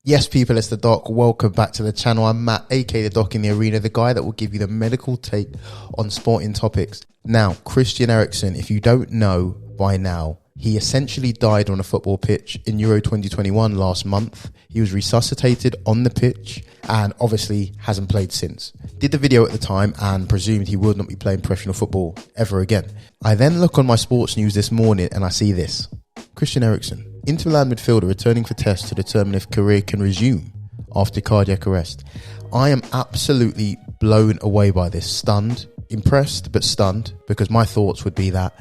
Yes, people, it's the Doc. Welcome back to the channel. I'm Matt, aka the Doc in the Arena, the guy that will give you the medical take on sporting topics. Now, Christian Eriksen, if you don't know by now, he essentially died on a football pitch in Euro 2021 last month. He was resuscitated on the pitch and obviously hasn't played since. Did the video at the time and presumed he would not be playing professional football ever again. I then look on my sports news this morning and I see this. Christian Eriksen, Inter Milan midfielder, returning for tests to determine if career can resume after cardiac arrest. I am absolutely blown away by this. Stunned, impressed, but stunned, because my thoughts would be that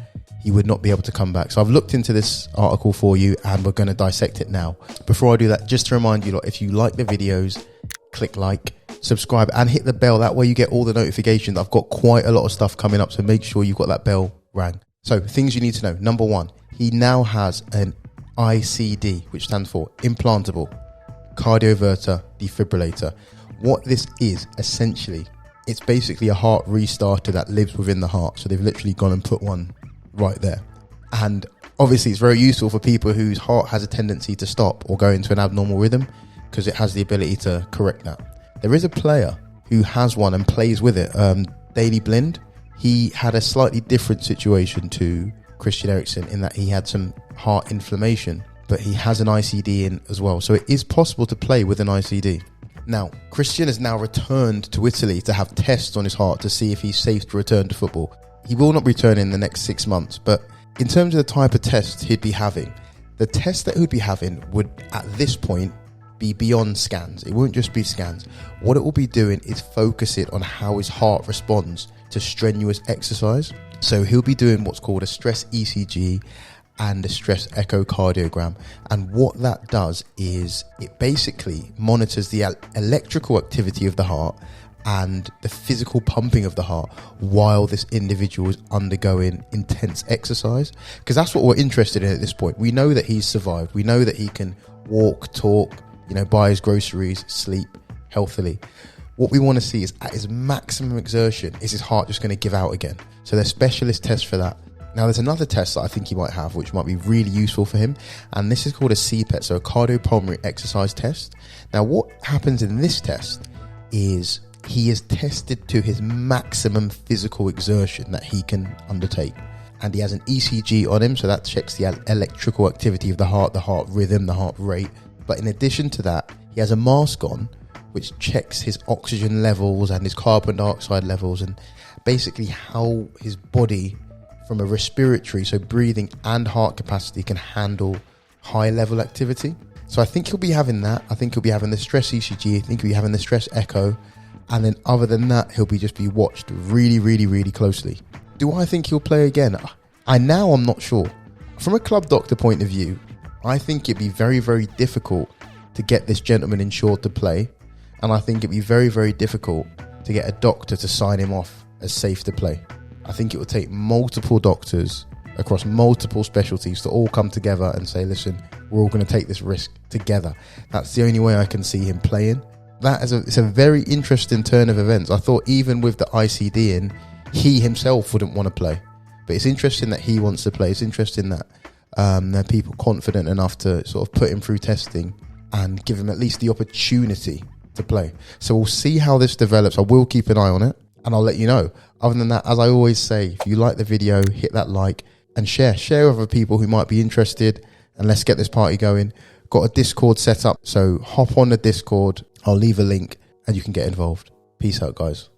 he would not be able to come back. So I've looked into this article for you and we're going to dissect it now. Before I do that, just to remind you, lot, if you like the videos, click like, subscribe and hit the bell. That way you get all the notifications. I've got quite a lot of stuff coming up, so make sure you've got that bell rang. So things you need to know. Number one, he now has an ICD, which stands for implantable cardioverter defibrillator. What this is essentially, it's basically a heart restarter that lives within the heart. So they've literally gone and put one right there. And obviously it's very useful for people whose heart has a tendency to stop or go into an abnormal rhythm, because it has the ability to correct that. There is a player who has one and plays with it, Daley Blind. He had a slightly different situation to Christian Eriksen in that he had some heart inflammation, but he has an ICD in as well. So it is possible to play with an ICD. Now, Christian has now returned to Italy to have tests on his heart to see if he's safe to return to football. He will not return in the next 6 months, but in terms of the type of tests he'd be having, the test that he'd be having would at this point be beyond scans. It won't just be scans. What it will be doing is focus it on how his heart responds to strenuous exercise. So he'll be doing what's called a stress ECG and a stress echocardiogram. And what that does is it basically monitors the electrical activity of the heart and the physical pumping of the heart while this individual is undergoing intense exercise. Because that's what we're interested in at this point. We know that he's survived. We know that he can walk, talk, buy his groceries, sleep healthily. What we want to see is at his maximum exertion, is his heart just going to give out again? So there's specialist tests for that. Now there's another test that I think he might have, which might be really useful for him. And this is called a CPET, so a cardiopulmonary exercise test. Now what happens in this test is he is tested to his maximum physical exertion that he can undertake. And he has an ECG on him, so that checks the electrical activity of the heart rhythm, the heart rate. But in addition to that, he has a mask on, which checks his oxygen levels and his carbon dioxide levels and basically how his body from a respiratory, so breathing and heart capacity, can handle high level activity. So I think he'll be having that. I think he'll be having the stress ECG. I think he'll be having the stress echo. And then other than that, he'll be just be watched really, really, really closely. Do I think he'll play again? I'm not sure. From a club doctor point of view, I think it'd be very, very difficult to get this gentleman insured to play. And I think it'd be very, very difficult to get a doctor to sign him off as safe to play. I think it will take multiple doctors across multiple specialties to all come together and say, listen, we're all going to take this risk together. That's the only way I can see him playing. It's a very interesting turn of events. I thought even with the ICD in, he himself wouldn't want to play. But it's interesting that he wants to play. It's interesting that there are people confident enough to sort of put him through testing and give him at least the opportunity to play. So we'll see how this develops. I will keep an eye on it and I'll let you know. Other than that, as I always say, if you like the video, hit that like and share with other people who might be interested, and let's get this party going. Got a Discord set up, so hop on the Discord. I'll leave a link and you can get involved. Peace out, guys.